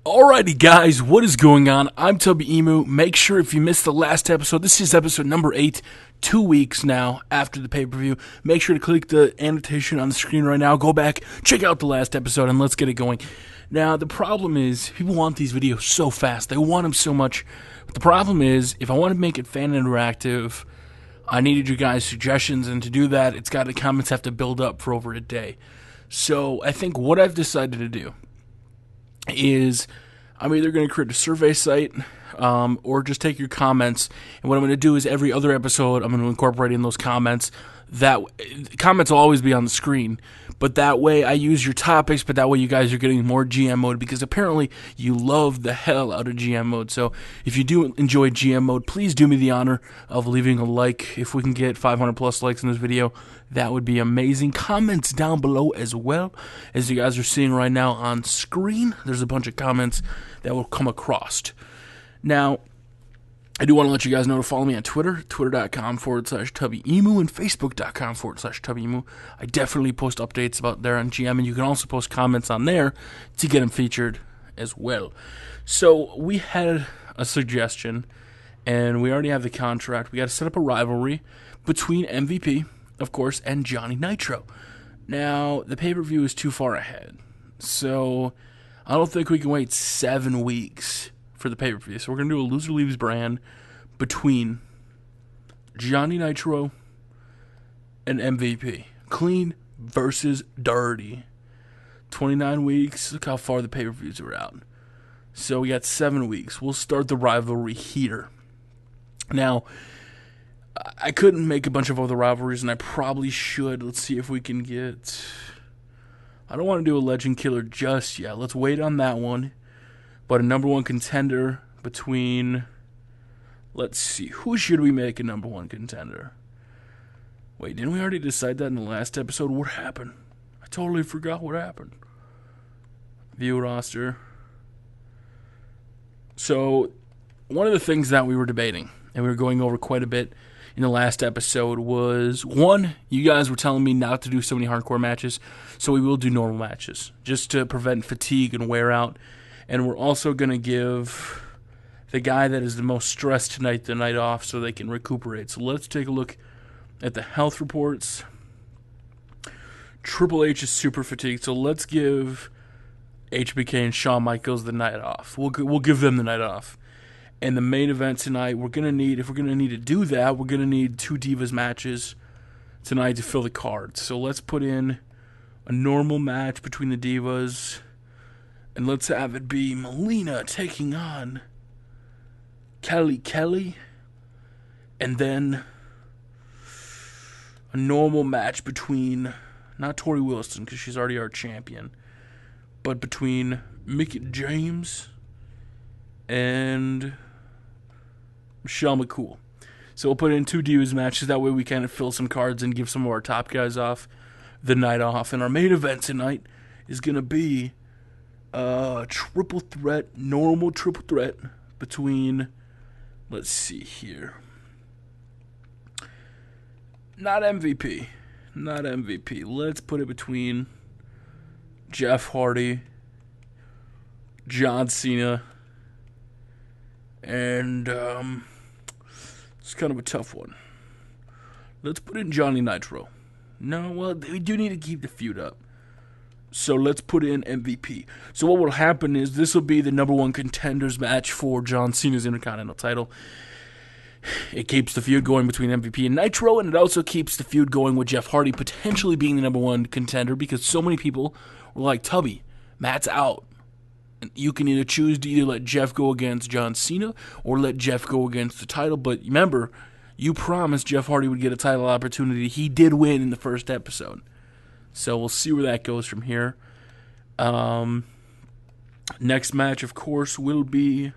Alrighty guys, what is going on? I'm Tubby Emu. Make sure if you missed the last episode, this is episode number 8, 2 weeks now after the pay-per-view. Make sure to click the annotation on the screen right now. Go back, check out the last episode, and let's get it going. Now, the problem is, people want these videos so fast. They want them so much. But the problem is, if I want to make it fan interactive, I needed you guys' suggestions, and to do that, the comments have to build up for over a day. So, I think what I've decided to do is I'm either going to create a survey site or just take your comments, and what I'm going to do is every other episode I'm going to incorporate in those comments. That comments will always be on the screen, but that way I use your topics, but that way you guys are getting more GM mode, because apparently you love the hell out of GM mode. So if you do enjoy GM mode, please do me the honor of leaving a like. If we can get 500 plus likes in this video, that would be amazing. Comments down below as well. As you guys are seeing right now on screen, there's a bunch of comments that will come across. Now, I do want to let you guys know to follow me on Twitter, twitter.com/TubbyEmu, and Facebook.com/TubbyEmu. I definitely post updates about there on GM, and you can also post comments on there to get them featured as well. So, we had a suggestion, and we already have the contract. We got to set up a rivalry between MVP, of course, and Johnny Nitro. Now, the pay-per-view is too far ahead, so I don't think we can wait 7 weeks for the pay-per-view. So we're going to do a loser leaves brand between Johnny Nitro and MVP. Clean versus dirty. 29 weeks. Look how far the pay-per-views are out. So we got 7 weeks. We'll start the rivalry here. Now, I couldn't make a bunch of other rivalries, and I probably should. Let's see if we can get... I don't want to do a Legend Killer just yet. Let's wait on that one. But a number one contender between... Let's see. Who should we make a number one contender? Wait, didn't we already decide that in the last episode? What happened? I totally forgot what happened. View roster. So, one of the things that we were debating, and we were going over quite a bit in the last episode, was, one, you guys were telling me not to do so many hardcore matches, so we will do normal matches, just to prevent fatigue and wear out. And we're also going to give the guy that is the most stressed tonight the night off so they can recuperate. So let's take a look at the health reports. Triple H is super fatigued, so let's give HBK and Shawn Michaels the night off. We'll give them the night off. And the main event tonight, we're going to need, if we're going to need to do that, we're going to need 2 Divas matches tonight to fill the card. So let's put in a normal match between the Divas. And let's have it be Melina taking on Kelly. And then a normal match between, not Tori Wilson, because she's already our champion, but between Mickie James and Michelle McCool. So we'll put in 2 Divas matches. That way we kind of fill some cards and give some of our top guys off the night off. And our main event tonight is going to be triple threat, normal triple threat between, let's see here, not MVP, let's put it between Jeff Hardy, John Cena, and it's kind of a tough one. Let's put in Johnny Nitro. No, well, we do need to keep the feud up. So let's put in MVP. So what will happen is this will be the number one contenders match for John Cena's Intercontinental title. It keeps the feud going between MVP and Nitro, and it also keeps the feud going with Jeff Hardy potentially being the number one contender, because so many people were like, Tubby, Matt's out. And you can either choose to either let Jeff go against John Cena or let Jeff go against the title. But remember, you promised Jeff Hardy would get a title opportunity. He did win in the first episode. So we'll see where that goes from here. Next match, of course, will be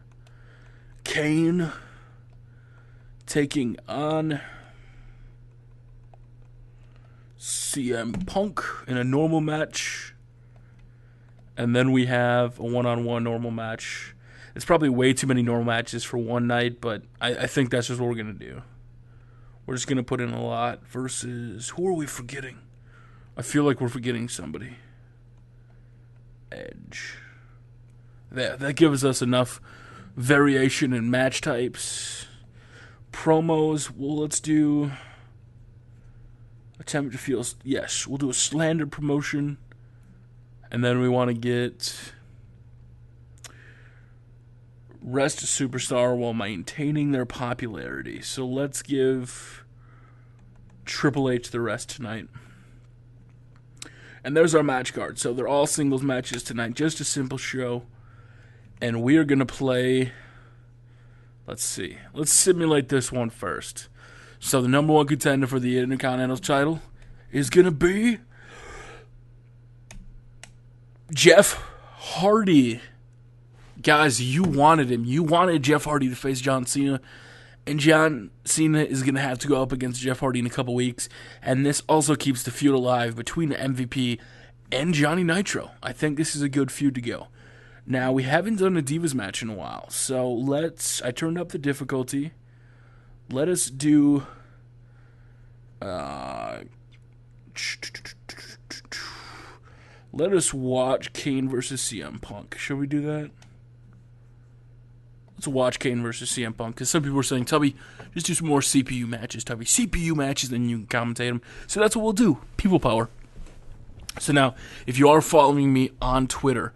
Kane taking on CM Punk in a normal match. And then we have a one-on-one normal match. It's probably way too many normal matches for one night, but I think that's just what we're going to do. We're just going to put in a lot versus... Who are we forgetting? I feel like we're forgetting somebody. Edge. That gives us enough variation in match types. Promos, well, let's do attempt to feel, yes, we'll do a slander promotion. And then we want to get rest a superstar while maintaining their popularity. So let's give Triple H the rest tonight. And there's our match card. So they're all singles matches tonight. Just a simple show. And we are going to play, let's see. Let's simulate this one first. So the number one contender for the Intercontinental title is going to be Jeff Hardy. Guys, you wanted him. You wanted Jeff Hardy to face John Cena. And John Cena is going to have to go up against Jeff Hardy in a couple weeks. And this also keeps the feud alive between the MVP and Johnny Nitro. I think this is a good feud to go. Now, we haven't done a Divas match in a while. So I turned up the difficulty. Let us do let us watch Kane versus CM Punk. Should we do that? Let's watch Kane versus CM Punk, because some people are saying, Tubby, just do some more CPU matches, Tubby. CPU matches, then you can commentate them. So that's what we'll do. People power. So now, if you are following me on Twitter,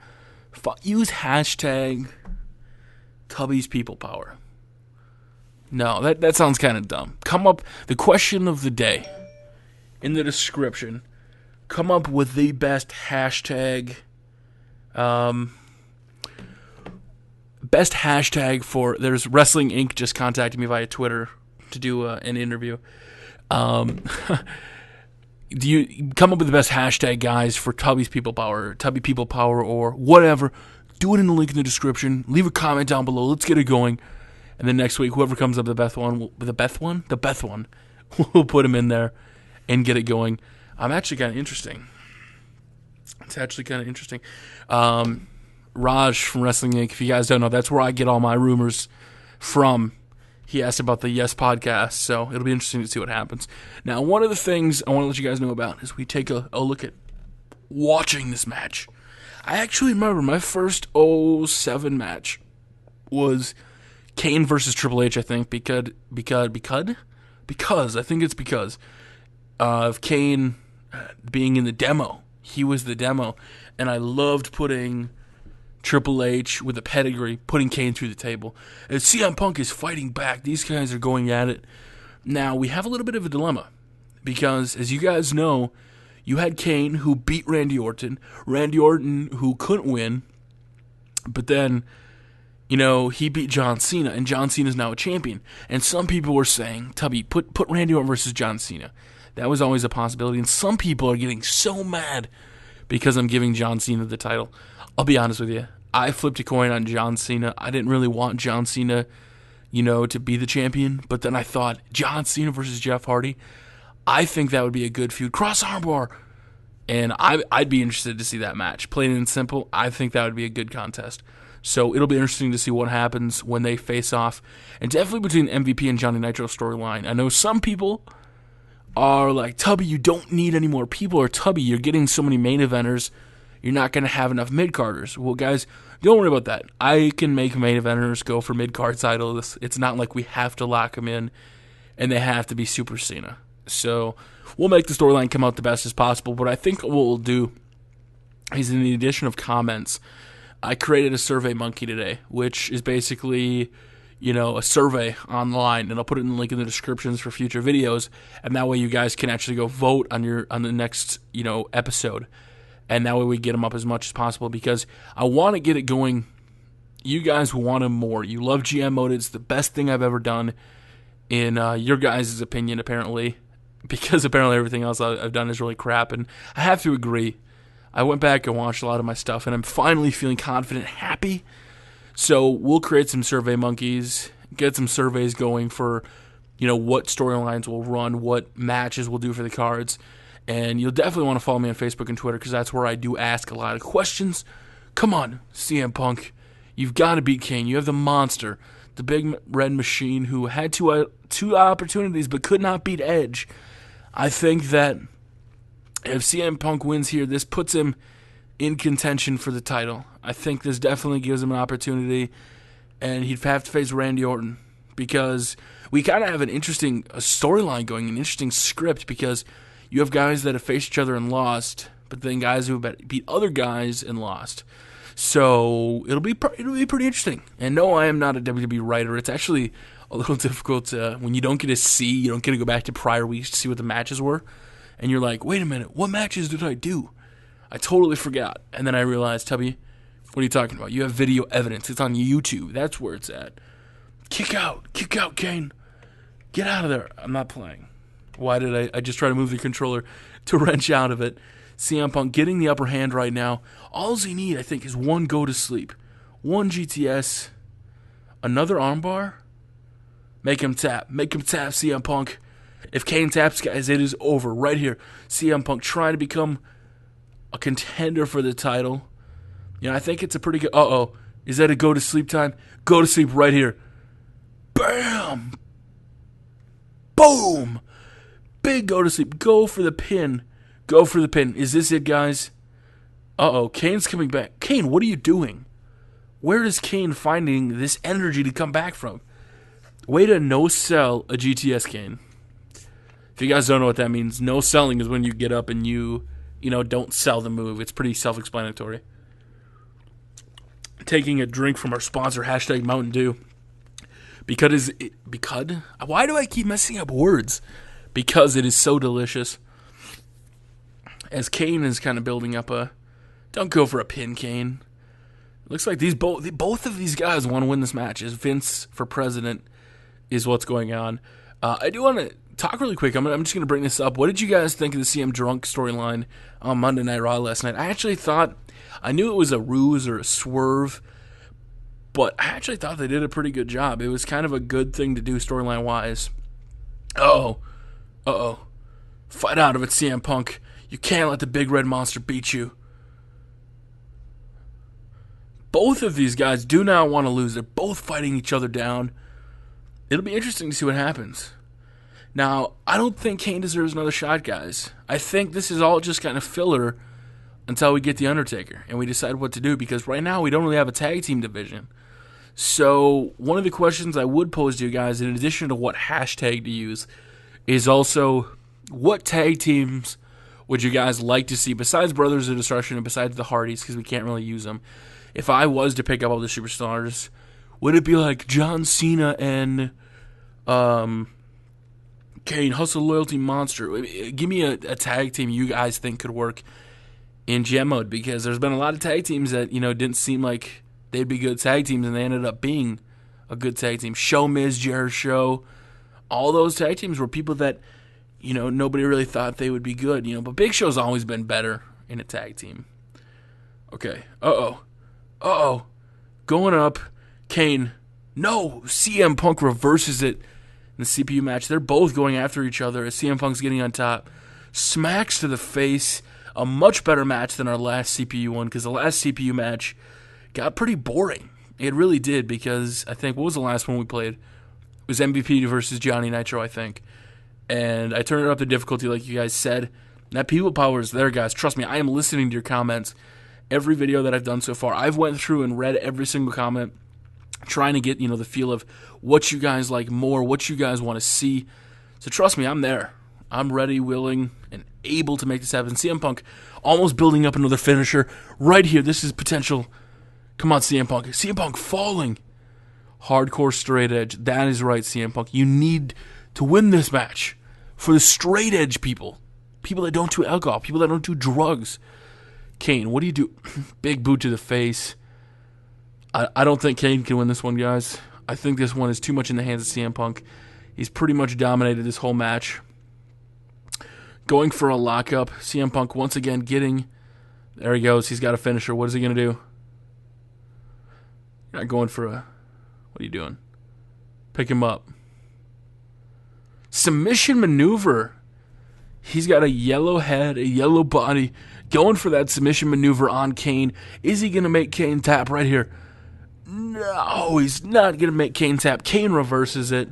use hashtag Tubby's People Power. No, that sounds kind of dumb. Come up, the question of the day, in the description, come up with the best hashtag, for, there's Wrestling Inc. just contacted me via Twitter to do an interview. Do you come up with the best hashtag, guys, for Tubby's People Power, Tubby People Power, or whatever? Do it in the link in the description. Leave a comment down below. Let's get it going. And then next week, whoever comes up with the best one, we'll put him in there and get it going. I'm actually kind of interesting. It's actually kind of interesting. Raj from Wrestling Inc., if you guys don't know, that's where I get all my rumors from. He asked about the Yes podcast, so it'll be interesting to see what happens. Now, one of the things I want to let you guys know about is we take a look at watching this match. I actually remember my first 07 match was Kane versus Triple H, I think, because of Kane being in the demo. He was the demo, and I loved putting Triple H with a pedigree, putting Kane through the table. As CM Punk is fighting back, these guys are going at it. Now, we have a little bit of a dilemma, because, as you guys know, you had Kane, who beat Randy Orton who couldn't win, but then, he beat John Cena, and John Cena is now a champion. And some people were saying, Tubby, put Randy Orton versus John Cena. That was always a possibility, and some people are getting so mad because I'm giving John Cena the title. I'll be honest with you. I flipped a coin on John Cena. I didn't really want John Cena, to be the champion. But then I thought, John Cena versus Jeff Hardy, I think that would be a good feud. Cross armbar. And I'd be interested to see that match. Plain and simple, I think that would be a good contest. So it'll be interesting to see what happens when they face off. And definitely between MVP and Johnny Nitro storyline. I know some people are like, Tubby, you don't need any more people. Or Tubby, you're getting so many main eventers, you're not going to have enough mid-carders. Well, guys, don't worry about that. I can make main eventers go for mid-card titles. It's not like we have to lock them in, and they have to be Super Cena. So we'll make the storyline come out the best as possible. But I think what we'll do is, in the addition of comments, I created a Survey Monkey today, which is basically, a survey online, and I'll put it in the link in the descriptions for future videos, and that way you guys can actually go vote on the next, episode. And that way we get them up as much as possible, because I want to get it going. You guys want them more. You love GM mode. It's the best thing I've ever done, in your guys' opinion, apparently. Because apparently everything else I've done is really crap. And I have to agree. I went back and watched a lot of my stuff, and I'm finally feeling confident, happy. So we'll create some Survey Monkeys, get some surveys going for, what storylines we'll run, what matches we'll do for the cards. And you'll definitely want to follow me on Facebook and Twitter, because that's where I do ask a lot of questions. Come on, CM Punk. You've got to beat Kane. You have the monster, the big red machine who had two opportunities but could not beat Edge. I think that if CM Punk wins here, this puts him in contention for the title. I think this definitely gives him an opportunity, and he'd have to face Randy Orton because we kind of have an interesting storyline going, an interesting script because you have guys that have faced each other and lost, but then guys who have beat other guys and lost. So it'll be pretty interesting. And no, I am not a WWE writer. It's actually a little difficult when you don't get to see, you don't get to go back to prior weeks to see what the matches were. And you're like, wait a minute, what matches did I do? I totally forgot. And then I realized, Tubby, what are you talking about? You have video evidence. It's on YouTube. That's where it's at. Kick out, Kane. Get out of there. I'm not playing. Why did I just try to move the controller to wrench out of it? CM Punk getting the upper hand right now. All he need, I think, is one go to sleep. One GTS. Another armbar. Make him tap, CM Punk. If Kane taps, guys, it is over right here. CM Punk trying to become a contender for the title. You know, I think it's a pretty good... Uh-oh. Is that a go to sleep time? Go to sleep right here. Bam! Boom! Big go to sleep. Go for the pin. Go for the pin. Is this it, guys? Uh-oh. Kane's coming back. Kane, what are you doing? Where is Kane finding this energy to come back from? Way to no-sell a GTS, Kane. If you guys don't know what that means, no selling is when you get up and you don't sell the move. It's pretty self-explanatory. Taking a drink from our sponsor, hashtag Mountain Dew. Because why do I keep messing up words? Because it is so delicious. As Kane is kind of building up don't go for a pin, Kane. Looks like both of these guys want to win this match. As Vince for president is what's going on. I do want to talk really quick. I'm just going to bring this up. What did you guys think of the CM Drunk storyline on Monday Night Raw last night? I actually thought, I knew it was a ruse or a swerve, but I actually thought they did a pretty good job. It was kind of a good thing to do storyline-wise. Uh-oh. Fight out of it, CM Punk. You can't let the big red monster beat you. Both of these guys do not want to lose. They're both fighting each other down. It'll be interesting to see what happens. Now, I don't think Kane deserves another shot, guys. I think this is all just kind of filler until we get The Undertaker and we decide what to do, because right now we don't really have a tag team division. So one of the questions I would pose to you guys, in addition to what hashtag to use, is also what tag teams would you guys like to see besides Brothers of Destruction and besides the Hardys, because we can't really use them. If I was to pick up all the superstars, would it be like John Cena and Kane, Hustle, Loyalty, Monster? Give me a tag team you guys think could work in GM mode, because there's been a lot of tag teams that didn't seem like they'd be good tag teams, and they ended up being a good tag team. Show Miz, Jared Show, all those tag teams were people that nobody really thought they would be good. But Big Show's always been better in a tag team. Okay. Uh-oh. Going up. Kane. No. CM Punk reverses it in the CPU match. They're both going after each other as CM Punk's getting on top. Smacks to the face. A much better match than our last CPU one, because the last CPU match got pretty boring. It really did, because I think, what was the last one we played? It was MVP versus Johnny Nitro, I think. And I turned it up to difficulty like you guys said. That people power is there, guys. Trust me, I am listening to your comments. Every video that I've done so far, I've went through and read every single comment, trying to get the feel of what you guys like more, what you guys want to see. So trust me, I'm there. I'm ready, willing, and able to make this happen. CM Punk almost building up another finisher right here. This is potential. Come on, CM Punk. CM Punk falling. Hardcore straight edge. That is right, CM Punk. You need to win this match for the straight edge people. People that don't do alcohol. People that don't do drugs. Kane, what do you do? Big boot to the face. I don't think Kane can win this one, guys. I think this one is too much in the hands of CM Punk. He's pretty much dominated this whole match. Going for a lockup. CM Punk once again getting... There he goes. He's got a finisher. What is he going to do? You're not going for a... What are you doing? Pick him up. Submission maneuver. He's got a yellow head, a yellow body. Going for that submission maneuver on Kane. Is he going to make Kane tap right here? No, he's not going to make Kane tap. Kane reverses it.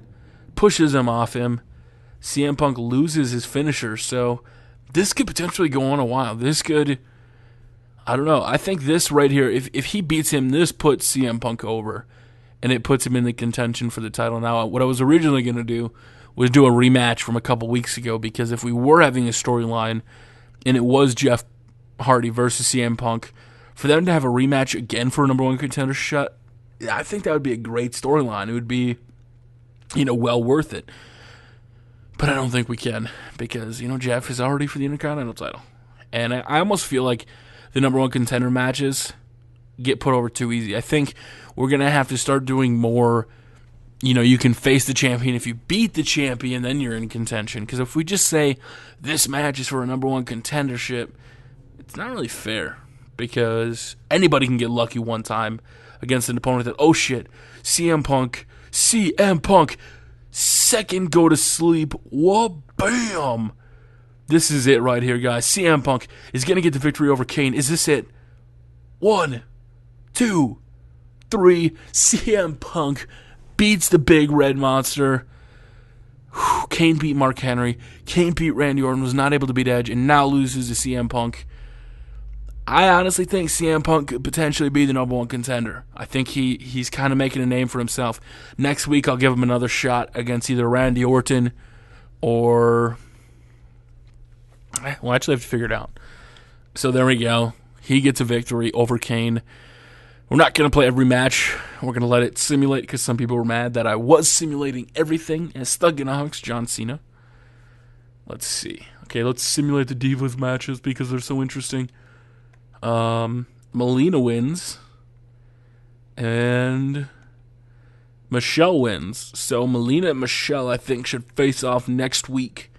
Pushes him off him. CM Punk loses his finisher. So this could potentially go on a while. This could... I don't know. I think this right here, if he beats him, this puts CM Punk over, and it puts him in the contention for the title. Now, what I was originally going to do was do a rematch from a couple weeks ago, because if we were having a storyline and it was Jeff Hardy versus CM Punk, for them to have a rematch again for a number one contender shot, I think that would be a great storyline. It would be, well worth it. But I don't think we can, because, Jeff is already for the Intercontinental title. And I almost feel like the number one contender matches get put over too easy. I think we're going to have to start doing more, you can face the champion. If you beat the champion, then you're in contention. Because if we just say this match is for a number one contendership, it's not really fair. Because anybody can get lucky one time against an opponent that, oh shit, CM Punk, second go to sleep, whoa, bam. This is it right here, guys. CM Punk is going to get the victory over Kane. Is this it? 1, 2, 3. CM Punk beats the big red monster. Kane beat Mark Henry. Kane beat Randy Orton, was not able to beat Edge, and now loses to CM Punk. I honestly think CM Punk could potentially be the number one contender. I think he's kind of making a name for himself. Next week, I'll give him another shot against either Randy Orton or... Well, I actually have to figure it out. So there we go. He gets a victory over Kane. We're not going to play every match. We're going to let it simulate, because some people were mad that I was simulating everything as Thugonomics John Cena. Let's see. Okay, let's simulate the Divas matches because they're so interesting. Melina wins, and Michelle wins. So Melina and Michelle, I think, should face off next week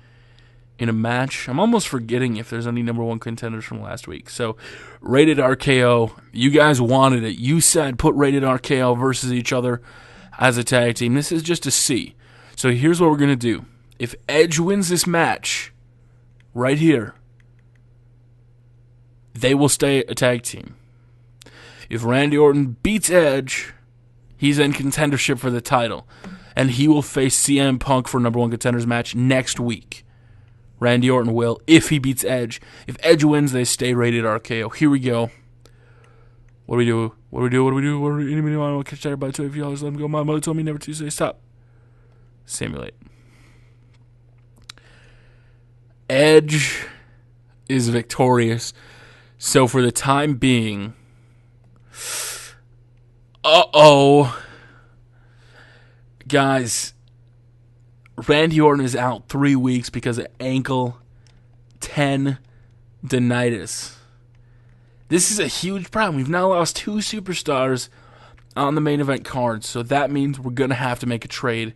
in a match. I'm almost forgetting if there's any number one contenders from last week. So Rated RKO, you guys wanted it. You said put Rated RKO versus each other as a tag team. This is just a C. So here's what we're going to do. If Edge wins this match right here, they will stay a tag team. If Randy Orton beats Edge, he's in contendership for the title. And he will face CM Punk for a number one contenders match next week. Randy Orton will, if he beats Edge. If Edge wins, they stay Rated RKO. Here we go. What do we do? Anybody want to catch everybody to $2 let him go? My mother told me never to say stop. Simulate. Edge is victorious. So for the time being, guys, Randy Orton is out 3 weeks because of ankle tendonitis. This is a huge problem. We've now lost 2 superstars on the main event card, so that means we're going to have to make a trade.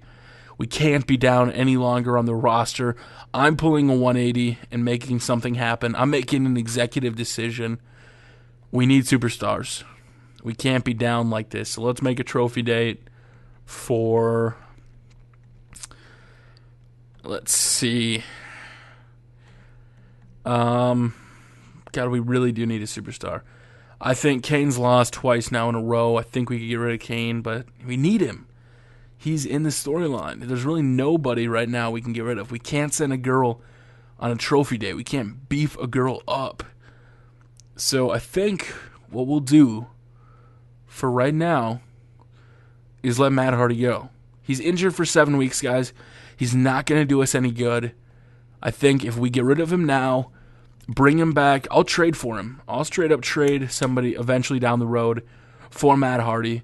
We can't be down any longer on the roster. I'm pulling a 180 and making something happen. I'm making an executive decision. We need superstars. We can't be down like this. So let's make a trophy date for... Let's see. God, we really do need a superstar. I think Kane's lost twice now in a row. I think we could get rid of Kane, but we need him. He's in the storyline. There's really nobody right now we can get rid of. We can't send a girl on a trophy day. We can't beef a girl up. So I think what we'll do for right now is let Matt Hardy go. He's injured for 7 weeks, guys. He's not going to do us any good. I think if we get rid of him now, bring him back, I'll trade for him. I'll straight up trade somebody eventually down the road for Matt Hardy.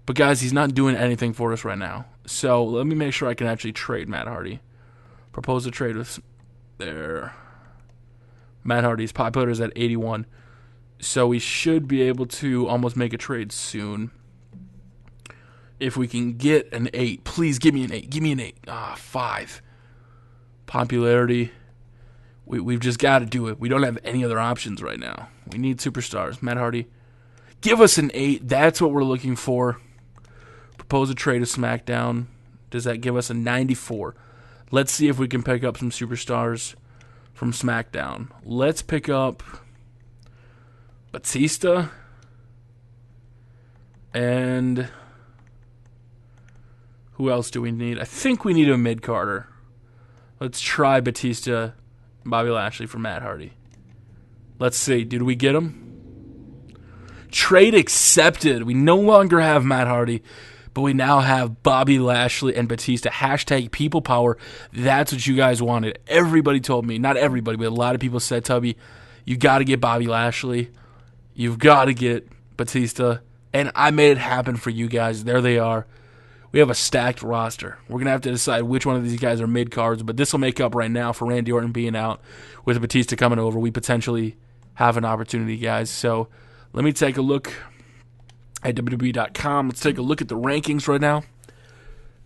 But guys, he's not doing anything for us right now. So let me make sure I can actually trade Matt Hardy. Propose a trade with there. Matt Hardy's popular is at 81. So we should be able to almost make a trade soon. If we can get an 8. Please give me an 8. Give me an 8. 5. Popularity. We've just got to do it. We don't have any other options right now. We need superstars. Matt Hardy. Give us an 8. That's what we're looking for. Propose a trade to SmackDown. Does that give us a 94? Let's see if we can pick up some superstars from SmackDown. Let's pick up Batista. And who else do we need? I think we need a mid-carder. Let's try Batista, Bobby Lashley for Matt Hardy. Let's see. Did we get him? Trade accepted. We no longer have Matt Hardy, but we now have Bobby Lashley and Batista. Hashtag people power. That's what you guys wanted. Everybody told me, not everybody, but a lot of people said, Tubby, you got to get Bobby Lashley. You've got to get Batista. And I made it happen for you guys. There they are. We have a stacked roster. We're going to have to decide which one of these guys are mid-cards, but this will make up right now for Randy Orton being out. With Batista coming over, we potentially have an opportunity, guys. So let me take a look at WWE.com. Let's take a look at the rankings right now.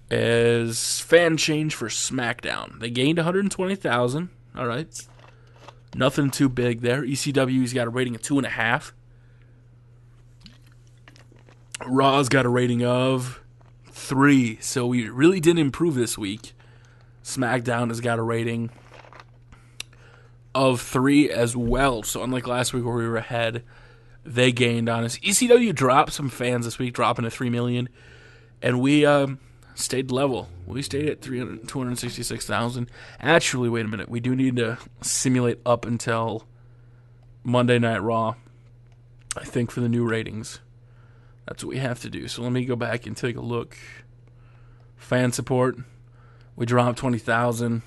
As fan change for SmackDown. They gained 120,000. All right. Nothing too big there. ECW's got a rating of 2.5. Raw's got a rating of 3. So we really did improve this week. SmackDown has got a rating of 3 as well. So unlike last week where we were ahead, they gained on us. ECW dropped some fans this week, dropping to 3 million. And we stayed level. We stayed at 266,000. Actually, wait a minute. We do need to simulate up until Monday Night Raw, I think, for the new ratings. That's what we have to do. So let me go back and take a look. Fan support. We dropped 20,000.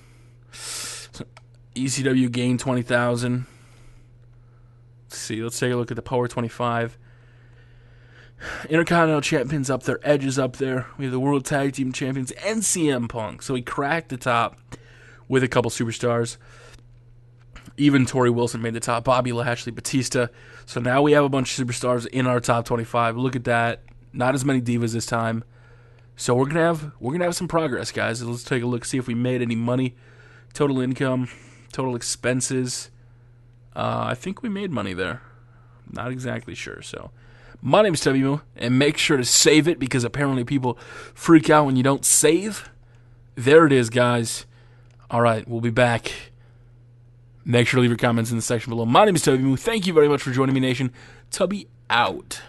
So ECW gained 20,000. Let's see. Let's take a look at the Power 25. Intercontinental Champions up there. Edge is up there. We have the World Tag Team Champions and CM Punk. So we cracked the top with a couple superstars. Even Torrie Wilson made the top. Bobby Lashley, Batista. So now we have a bunch of superstars in our top 25. Look at that. Not as many divas this time. So we're gonna have some progress, guys. Let's take a look, see if we made any money. Total income, total expenses. I think we made money there. Not exactly sure. So my name's Tubby, and make sure to save it because apparently people freak out when you don't save. There it is, guys. All right, we'll be back. Make sure to leave your comments in the section below. My name is Tubby. Thank you very much for joining me, Nation. Tubby out.